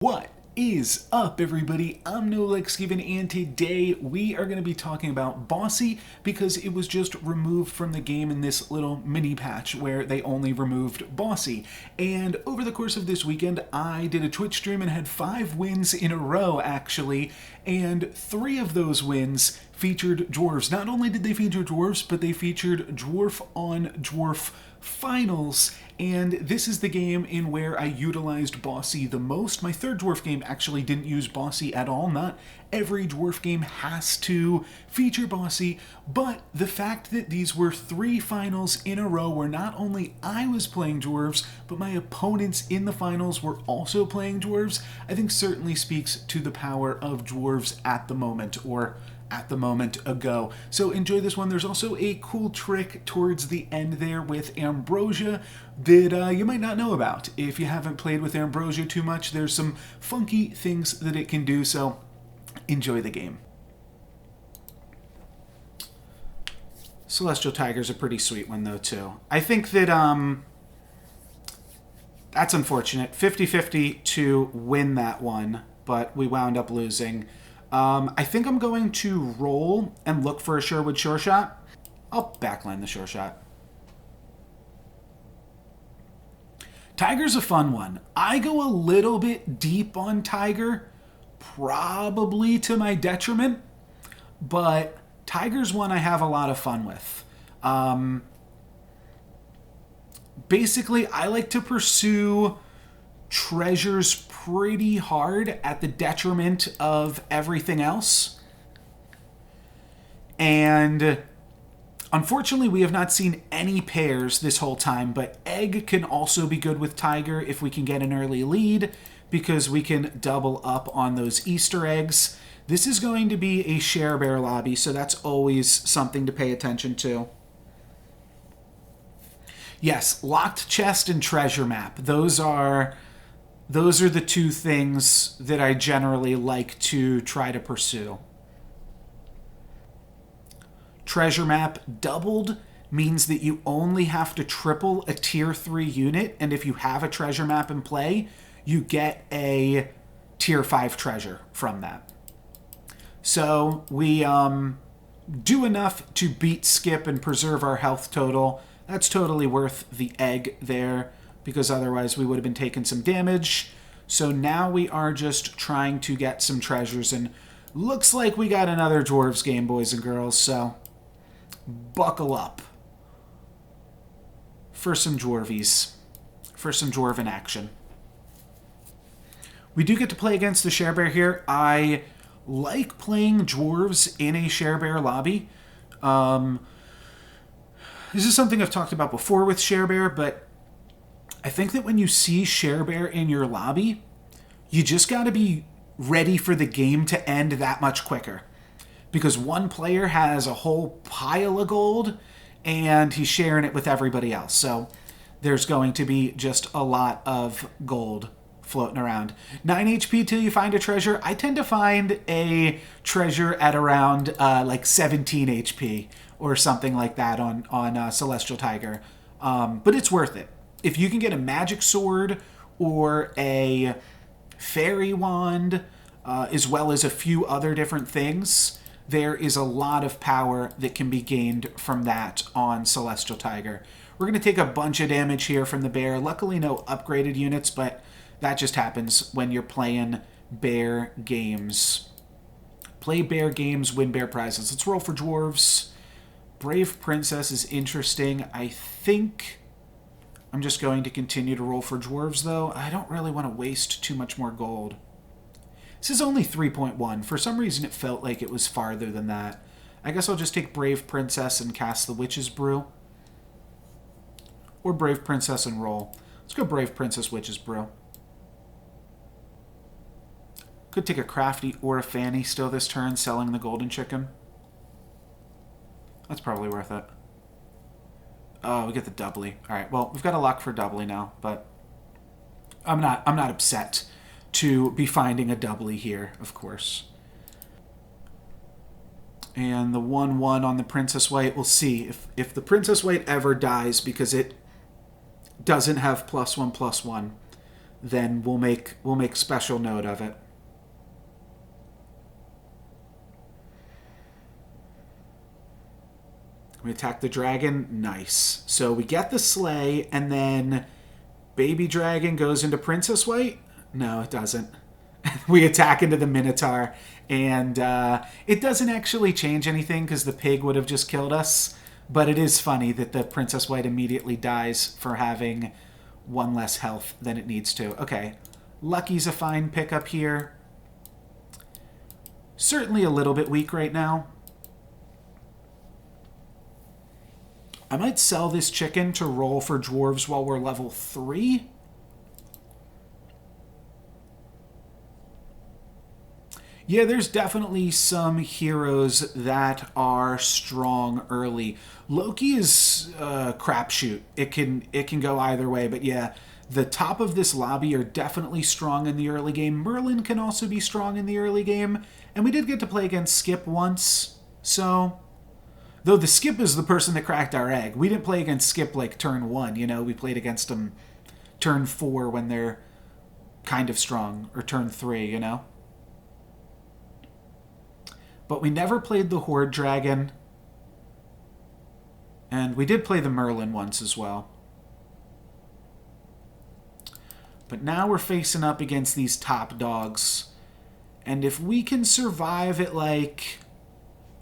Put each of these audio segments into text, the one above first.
What is up, everybody? I'm NoLucksGiven, and today we are going to be talking about Bossy because it was just removed from the game in this little mini patch where they only removed Bossy. And over the course of this weekend, I did a Twitch stream and had 5 wins in a row, actually, and 3 of those wins featured dwarves. Not only did they feature dwarves, but they featured dwarf on dwarf finals, and this is the game in where I utilized Bossy the most. My third dwarf game actually didn't use Bossy at all. Not every dwarf game has to feature Bossy, but the fact that these were 3 finals in a row where not only I was playing dwarves, but my opponents in the finals were also playing dwarves, I think certainly speaks to the power of dwarves at the moment, or at the moment ago. So enjoy this one. There's also a cool trick towards the end there with Ambrosia that you might not know about. If you haven't played with Ambrosia too much, there's some funky things that it can do, so enjoy the game. Celestial Tiger's a pretty sweet one though too. I think that that's unfortunate. 50-50 to win that one, but we wound up losing. I think I'm going to roll and look for a Sherwood Sure Shot. I'll backline the Sure Shot. Tiger's a fun one. I go a little bit deep on Tiger, probably to my detriment, but Tiger's one I have a lot of fun with. Basically, I like to pursue treasures pretty hard at the detriment of everything else. And unfortunately, we have not seen any pairs this whole time, but egg can also be good with Tiger if we can get an early lead, because we can double up on those Easter eggs. This is going to be a Share Bear lobby, so that's always something to pay attention to. Yes, locked chest and treasure map. Those are the 2 things that I generally like to try to pursue. Treasure map doubled means that you only have to triple a tier 3 unit, and if you have a treasure map in play, you get a tier 5 treasure from that. So we do enough to beat Skip and preserve our health total. That's totally worth the egg there, because otherwise we would have been taking some damage. So now we are just trying to get some treasures, and looks like we got another dwarves game, boys and girls, so buckle up for some dwarvies, for some dwarven action. We do get to play against the Share Bear here. I like playing dwarves in a Share Bear lobby. This is something I've talked about before with Share Bear, but I think that when you see Share Bear in your lobby, you just got to be ready for the game to end that much quicker. Because one player has a whole pile of gold, and he's sharing it with everybody else. So there's going to be just a lot of gold floating around. 9 HP till you find a treasure. I tend to find a treasure at around like 17 HP or something like that on Celestial Tiger. But it's worth it. If you can get a magic sword or a fairy wand, as well as a few other different things, there is a lot of power that can be gained from that on Celestial Tiger. We're going to take a bunch of damage here from the bear. Luckily, no upgraded units, but that just happens when you're playing bear games. Play bear games, win bear prizes. Let's roll for dwarves. Brave Princess is interesting. I think I'm just going to continue to roll for dwarves, though. I don't really want to waste too much more gold. This is only 3.1. For some reason, it felt like it was farther than that. I guess I'll just take Brave Princess and cast the Witch's Brew. Or Brave Princess and roll. Let's go Brave Princess, Witch's Brew. Could take a Crafty or a Fanny still this turn, selling the Golden Chicken. That's probably worth it. Oh, we get the doubly. All right, well, we've got a lock for doubly now, but I'm not upset to be finding a doubly here, of course. And the 1/1 on the Princess White, we'll see if the Princess White ever dies, because it doesn't have +1/+1. then we'll make special note of it. We attack the dragon. Nice. So we get the sleigh, and then baby dragon goes into Princess White? No, it doesn't. We attack into the Minotaur, and it doesn't actually change anything because the pig would have just killed us. But it is funny that the Princess White immediately dies for having one less health than it needs to. Okay. Lucky's a fine pickup here. Certainly a little bit weak right now. I might sell this chicken to roll for dwarves while we're level 3. Yeah, there's definitely some heroes that are strong early. Loki is a crapshoot. It can go either way, but yeah, the top of this lobby are definitely strong in the early game. Merlin can also be strong in the early game, and we did get to play against Skip once, so... Though the Skip is the person that cracked our egg. We didn't play against Skip like turn 1, you know? We played against them turn 4 when they're kind of strong, or turn 3, you know? But we never played the Horde Dragon. And we did play the Merlin once as well. But now we're facing up against these top dogs. And if we can survive at like...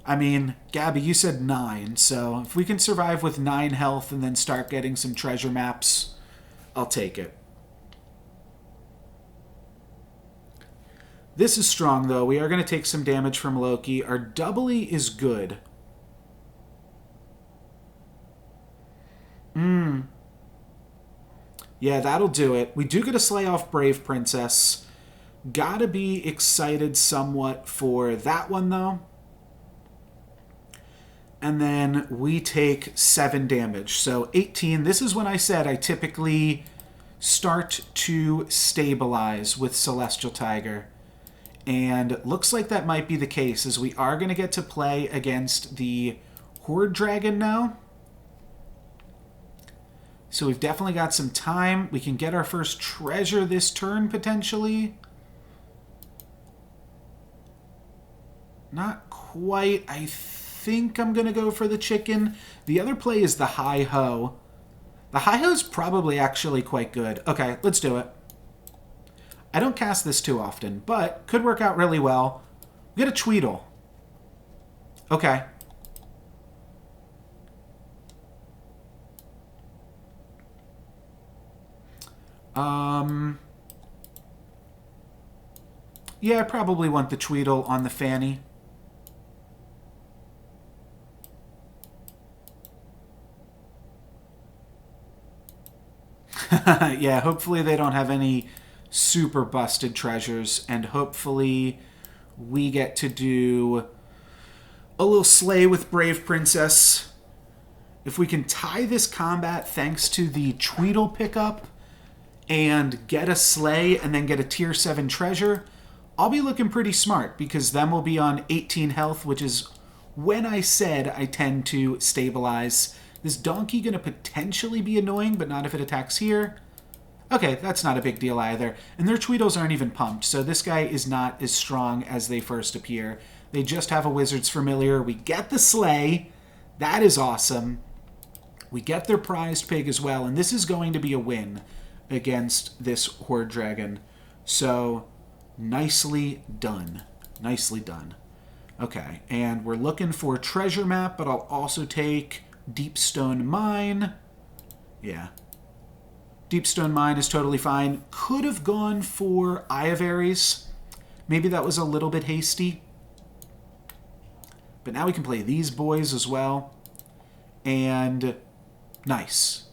I mean, Gabby, you said 9, so if we can survive with 9 health and then start getting some treasure maps, I'll take it. This is strong, though. We are going to take some damage from Loki. Our doubly is good. Yeah, that'll do it. We do get to slay off Brave Princess. Gotta be excited somewhat for that one, though. And then we take 7 damage. So 18. This is when I said I typically start to stabilize with Celestial Tiger. And looks like that might be the case, as we are going to get to play against the Horde Dragon now. So we've definitely got some time. We can get our first treasure this turn, potentially. Not quite. I think I'm going to go for the chicken. The other play is the Hi-Ho. The Hi-Ho's probably actually quite good. Okay, let's do it. I don't cast this too often, but could work out really well. We get a Tweedle. Okay. Yeah, I probably want the Tweedle on the Fanny. Yeah, hopefully they don't have any super busted treasures, and hopefully we get to do a little slay with Brave Princess. If we can tie this combat thanks to the Tweedle pickup and get a slay and then get a tier 7 treasure, I'll be looking pretty smart, because then we'll be on 18 health, which is when I said I tend to stabilize. This donkey going to potentially be annoying, but not if it attacks here. Okay, that's not a big deal either. And their Tweedles aren't even pumped, so this guy is not as strong as they first appear. They just have a Wizard's Familiar. We get the Slay. That is awesome. We get their prized pig as well, and this is going to be a win against this Horde Dragon. So, nicely done. Nicely done. Okay, and we're looking for a treasure map, but I'll also take Deepstone Mine. Yeah. Deepstone Mine is totally fine. Could have gone for Eye of Ares. Maybe that was a little bit hasty. But now we can play these boys as well. And nice.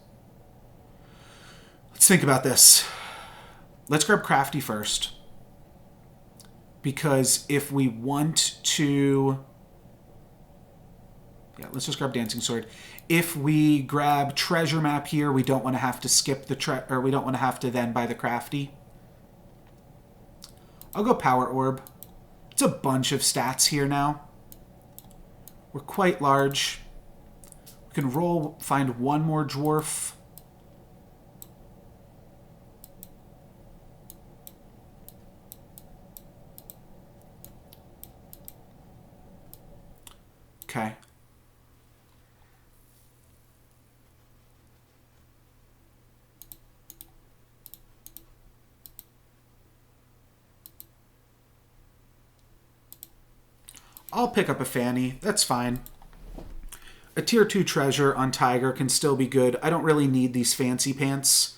Let's think about this. Let's grab Crafty first. Because if we want to... Yeah, let's just grab Dancing Sword. If we grab Treasure Map here, we don't want to have to skip the or we don't want to have to then buy the Crafty. I'll go Power Orb. It's a bunch of stats here now. We're quite large. We can roll, find one more dwarf. Okay. I'll pick up a Fanny. That's fine. A tier 2 treasure on Tiger can still be good. I don't really need these fancy pants.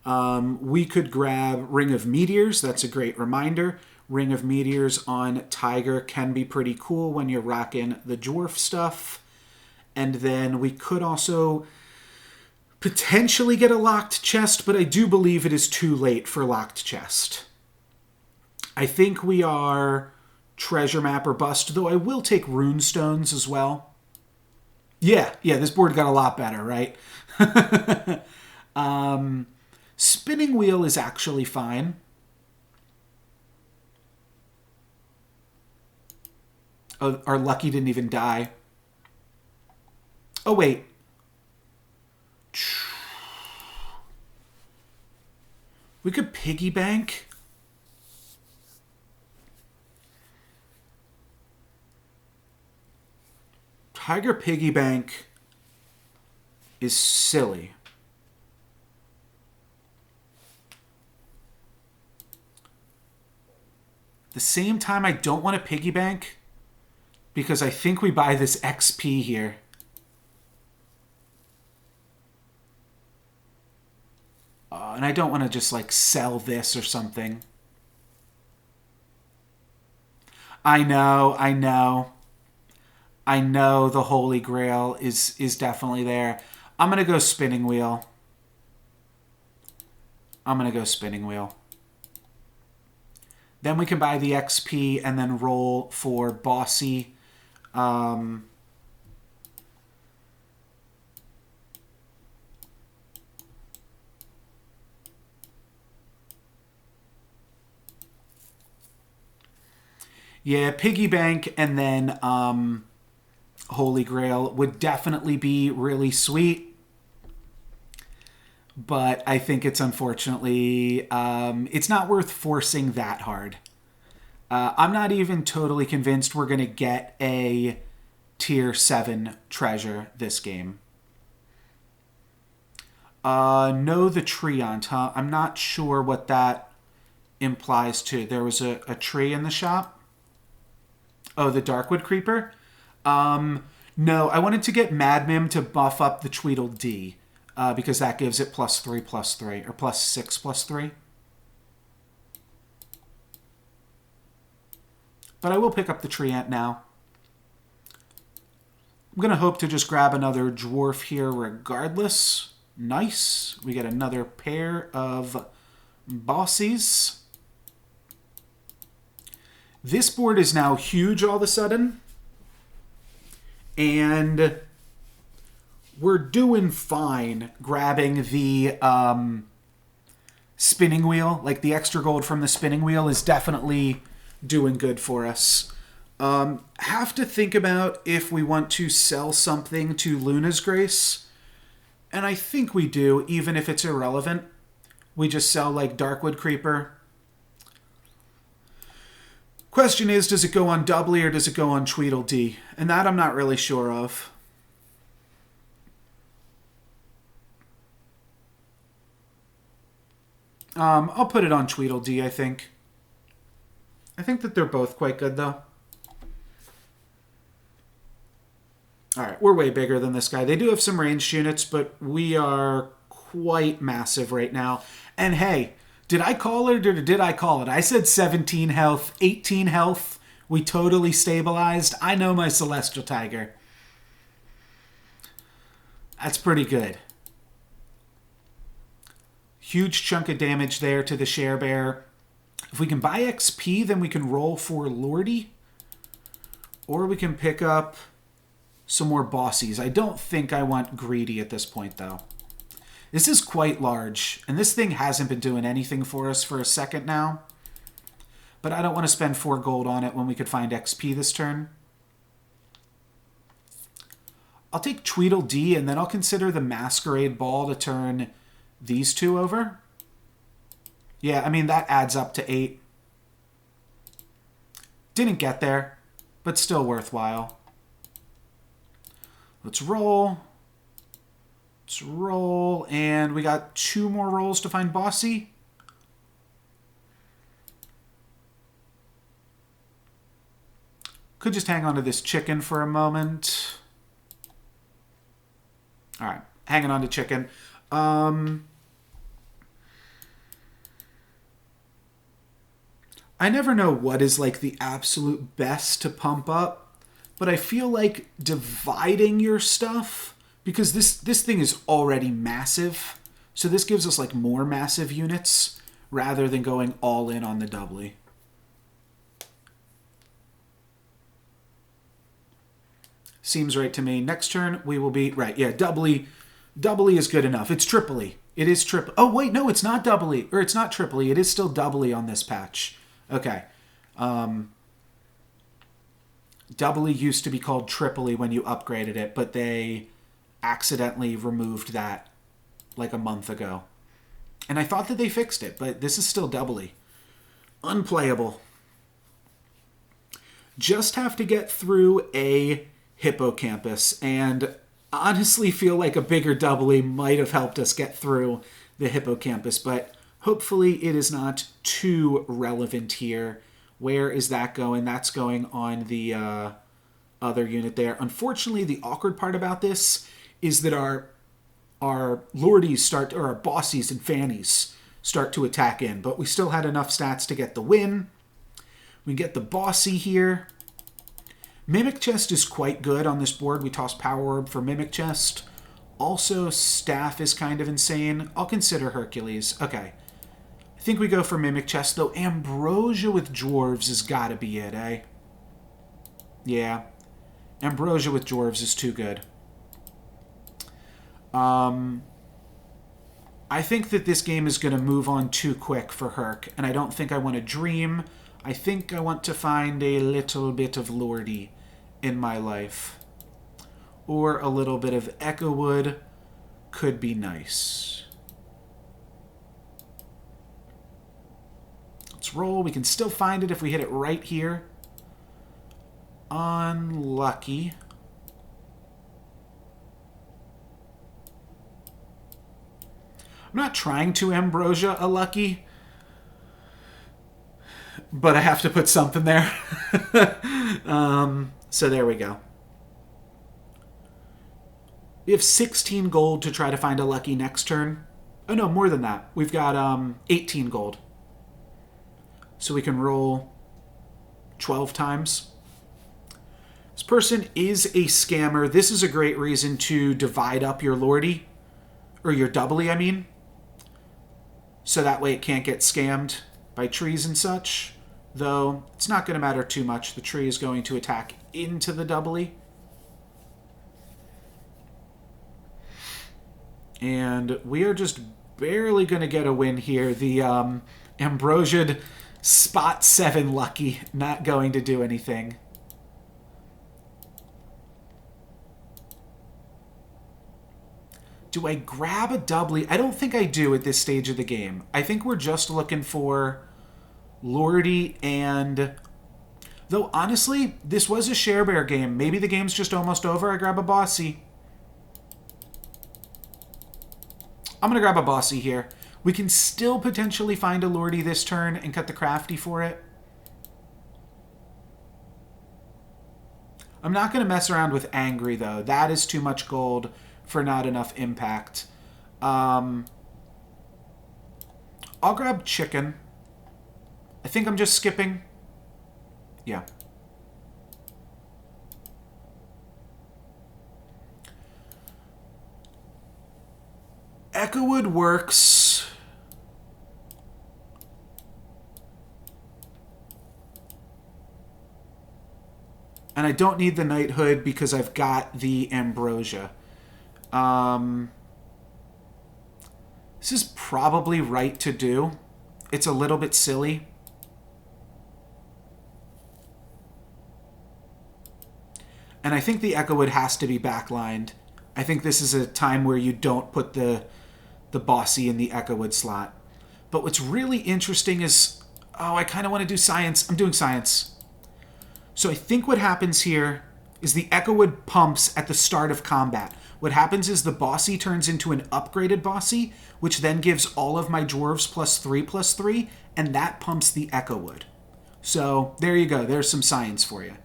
We could grab Ring of Meteors. That's a great reminder. Ring of Meteors on Tiger can be pretty cool when you're rocking the dwarf stuff. And then we could also potentially get a locked chest, but I do believe it is too late for locked chest. I think we are treasure map or bust, though I will take rune stones as well. Yeah, this board got a lot better, right? Spinning wheel is actually fine. Oh, our lucky didn't even die. Oh, wait. We could piggy bank. Tiger piggy bank is silly. At the same time, I don't want to piggy bank because I think we buy this XP here. And I don't want to just like sell this or something. I know. I know the Holy Grail is definitely there. I'm going to go spinning wheel. Then we can buy the XP and then roll for Bossy. Yeah, piggy bank and then Holy Grail would definitely be really sweet. But I think it's unfortunately, it's not worth forcing that hard. I'm not even totally convinced we're going to get a tier 7 treasure this game. No, the treant, huh? I'm not sure what that implies too. There was a tree in the shop. Oh, the Darkwood Creeper? No, I wanted to get Mad Mim to buff up the Tweedledee, because that gives it +3/+3, or +6/+3. But I will pick up the Treant now. I'm going to hope to just grab another Dwarf here regardless. Nice. We get another pair of Bossies. This board is now huge all of a sudden. And we're doing fine grabbing the spinning wheel. Like the extra gold from the spinning wheel is definitely doing good for us. Have to think about if we want to sell something to Luna's Grace. And I think we do, even if it's irrelevant. We just sell like Darkwood Creeper. Question is, does it go on Doubly or does it go on Tweedledee? And that I'm not really sure of. I'll put it on Tweedledee, I think. I think that they're both quite good, though. Alright, we're way bigger than this guy. They do have some ranged units, but we are quite massive right now. And hey, did I call it or did I call it? I said 17 health, 18 health. We totally stabilized. I know my Celestial Tiger. That's pretty good. Huge chunk of damage there to the Share Bear. If we can buy XP, then we can roll for Lordy. Or we can pick up some more Bossies. I don't think I want Greedy at this point, though. This is quite large, and this thing hasn't been doing anything for us for a second now. But I don't want to spend 4 gold on it when we could find XP this turn. I'll take Tweedledee, and then I'll consider the Masquerade Ball to turn these two over. Yeah, I mean, that adds up to 8. Didn't get there, but still worthwhile. Let's roll. Let's roll. And we got 2 more rolls to find Bossy. Could just hang on to this chicken for a moment. All right, hanging on to chicken. I never know what is like the absolute best to pump up, but I feel like dividing your stuff, because this thing is already massive, so this gives us like more massive units rather than going all in on the doubly. Seems right to me. Next turn, we will be... Right, yeah, doubly is good enough. It's triply. It is triple. Oh, wait, no, it's not doubly. Or it's not triply. It is still doubly on this patch. Okay. Doubly used to be called triply when you upgraded it, but they accidentally removed that like a month ago. And I thought that they fixed it, but this is still doubly. Unplayable. Just have to get through a hippocampus, and honestly feel like a bigger doubly might have helped us get through the hippocampus, but hopefully it is not too relevant here. Where is that going? That's going on the other unit there. Unfortunately, the awkward part about this is that our lordies or our bossies and fannies start to attack in, but we still had enough stats to get the win. We get the Bossy here. Mimic Chest is quite good on this board. We toss Power Orb for Mimic Chest. Also, Staff is kind of insane. I'll consider Hercules. Okay. I think we go for Mimic Chest, though. Ambrosia with Dwarves has got to be it, eh? Yeah. Ambrosia with Dwarves is too good. I think that this game is going to move on too quick for Herc, and I don't think I want to dream. I think I want to find a little bit of Lordy in my life. Or a little bit of Echowood could be nice. Let's roll. We can still find it if we hit it right here. Unlucky. I'm not trying to Ambrosia a lucky, but I have to put something there. So there we go. We have 16 gold to try to find a lucky next turn. Oh no, more than that. We've got 18 gold. So we can roll 12 times. This person is a scammer. This is a great reason to divide up your Lordy. Or your doubly, I mean. So that way it can't get scammed by trees and such. Though, it's not going to matter too much. The tree is going to attack into the doubly. And we are just barely going to get a win here. The Ambrosia'd spot 7 lucky, not going to do anything. Do I grab a doubly? I don't think I do at this stage of the game. I think we're just looking for Lordy and... Though, honestly, this was a Share Bear game. Maybe the game's just almost over. I grab a Bossy. I'm going to grab a Bossy here. We can still potentially find a Lordy this turn and cut the Crafty for it. I'm not going to mess around with Angry, though. That is too much gold for not enough impact. I'll grab Chicken. I think I'm just skipping. Yeah. Echowood works. And I don't need the Knighthood because I've got the Ambrosia. This is probably right to do. It's a little bit silly. And I think the Echowood has to be backlined. I think this is a time where you don't put the Bossy in the Echowood slot. But what's really interesting is... Oh, I kind of want to do Science. I'm doing Science. So I think what happens here... is the Echowood pumps at the start of combat. What happens is the Bossy turns into an upgraded Bossy, which then gives all of my dwarves +3/+3, and that pumps the Echowood. So there you go. There's some science for you.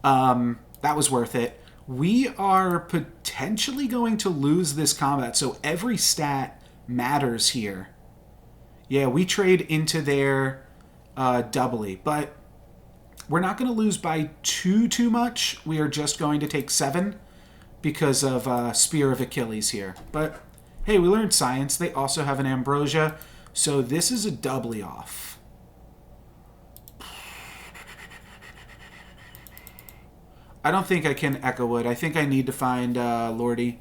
That was worth it. We are potentially going to lose this combat, so every stat matters here. Yeah, we trade into their doubly, but we're not going to lose by too much. We are just going to take 7 because of Spear of Achilles here. But hey, we learned science. They also have an Ambrosia, so this is a doubly off. I don't think I can Echowood. I think I need to find Lordy.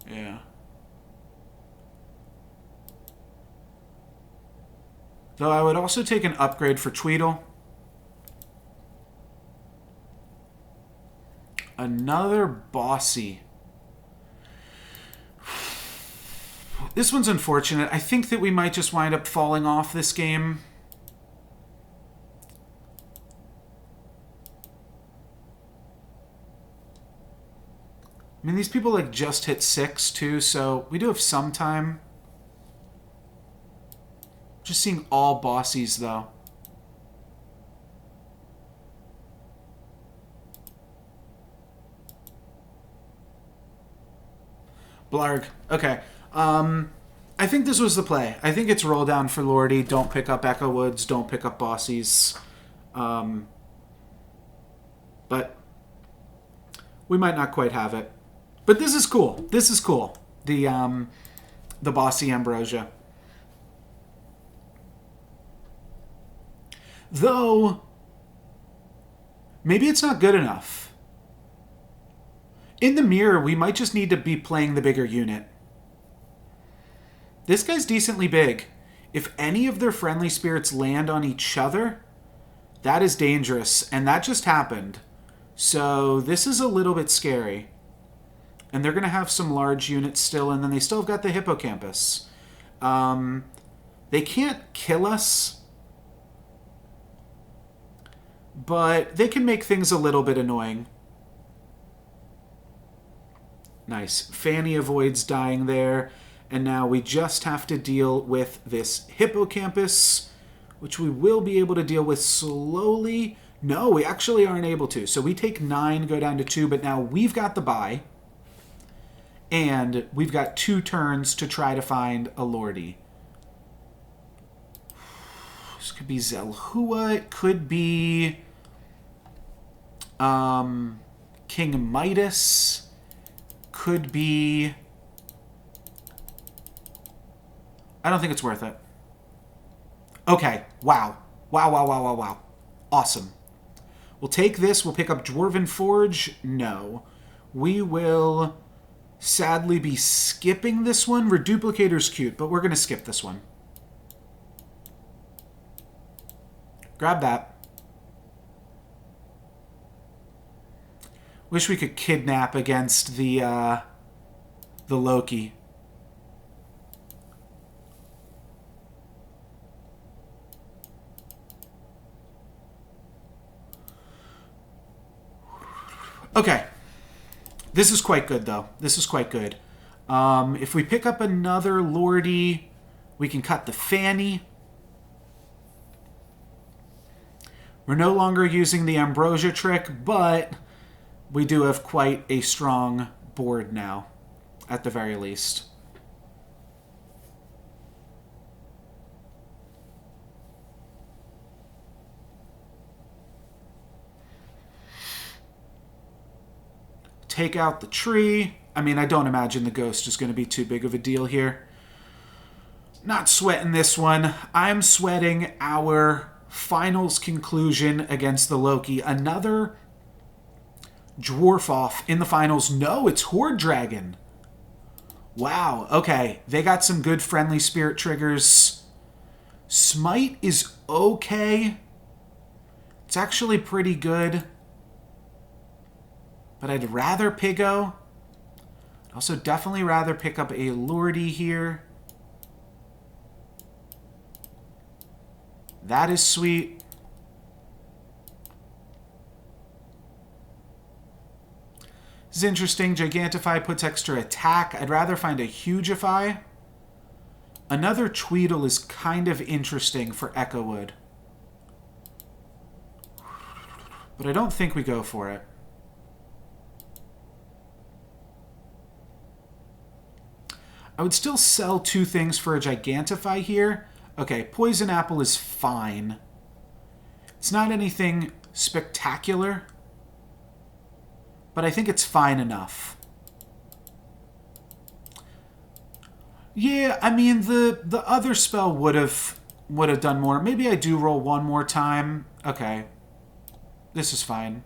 Yeah. Though I would also take an upgrade for Tweedle. Another Bossy. This one's unfortunate. I think that we might just wind up falling off this game. I mean, these people like just hit 6 too, so we do have some time. Just seeing all Bossies though. Blarg. Okay. I think this was the play. I think it's roll down for Lordy. Don't pick up Echowoods. Don't pick up Bossies. But we might not quite have it. But this is cool. This is cool. The Bossy Ambrosia. Though, maybe it's not good enough. In the mirror, we might just need to be playing the bigger unit. This guy's decently big. If any of their friendly spirits land on each other, that is dangerous. And that just happened. So this is a little bit scary. And they're going to have some large units still, and then they still have got the Hippocampus. They can't kill us, but they can make things a little bit annoying. Nice. Fanny avoids dying there, and now we just have to deal with this Hippocampus, which we will be able to deal with slowly. No, we actually aren't able to. So we take 9, go down to 2, but now we've got the bye. And we've got 2 turns to try to find a Lordy. This could be Zelhua. It could be King Midas. Could be... I don't think it's worth it. Okay. Wow. Wow. Awesome. We'll take this. We'll pick up Dwarven Forge. No. We will... sadly be skipping this one. Reduplicator's cute, but we're going to skip this one. Grab that. Wish we could kidnap against the Loki. Okay. This is quite good, though. This is quite good. If we pick up another Lordy, we can cut the Fanny. We're no longer using the Ambrosia trick, but we do have quite a strong board now, at the very least. Take out the tree. I mean, I don't imagine the ghost is going to be too big of a deal here. Not sweating this one. I'm sweating our finals conclusion against the Loki. Another dwarf off in the finals. No, it's Horde Dragon. Wow. Okay. They got some good friendly spirit triggers. Smite is okay. It's actually pretty good. But I'd rather Piggo. I'd also definitely rather pick up a Lordy here. That is sweet. is interesting. Gigantify puts extra attack. I'd rather find a Hugify. Another Tweedle is kind of interesting for Echo Wood. But I don't think we go for it. I would still sell 2 things for a Gigantify here. Okay, Poison Apple is fine. It's not anything spectacular, but I think it's fine enough. Yeah, I mean, the other spell would have done more. Maybe I do roll 1 more time. Okay. This is fine.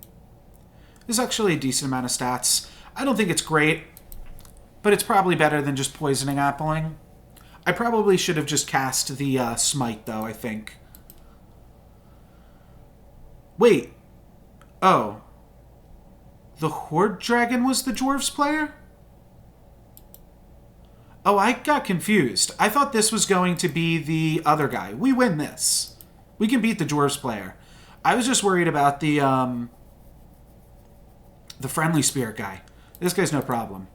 This is actually a decent amount of stats. I don't think it's great, but it's probably better than just Poisoning Appling. I probably should have just cast the Smite, though, I think. Wait. Oh. The Horde Dragon was the Dwarves player? Oh, I got confused. I thought this was going to be the other guy. We win this. We can beat the Dwarves player. I was just worried about the Friendly Spirit guy. This guy's no problem.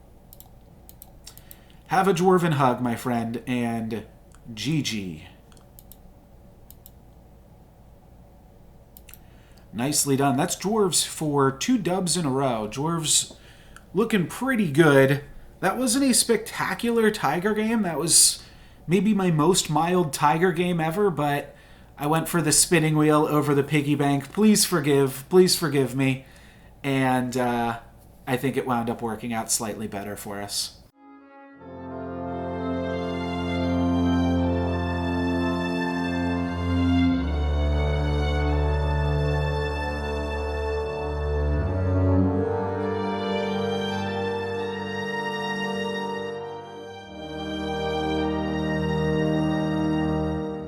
Have a Dwarven hug, my friend, and GG. Nicely done. That's Dwarves for 2 dubs in a row. Dwarves looking pretty good. That wasn't a spectacular Tiger game. That was maybe my most mild Tiger game ever, but I went for the spinning wheel over the piggy bank. Please forgive me. And I think it wound up working out slightly better for us.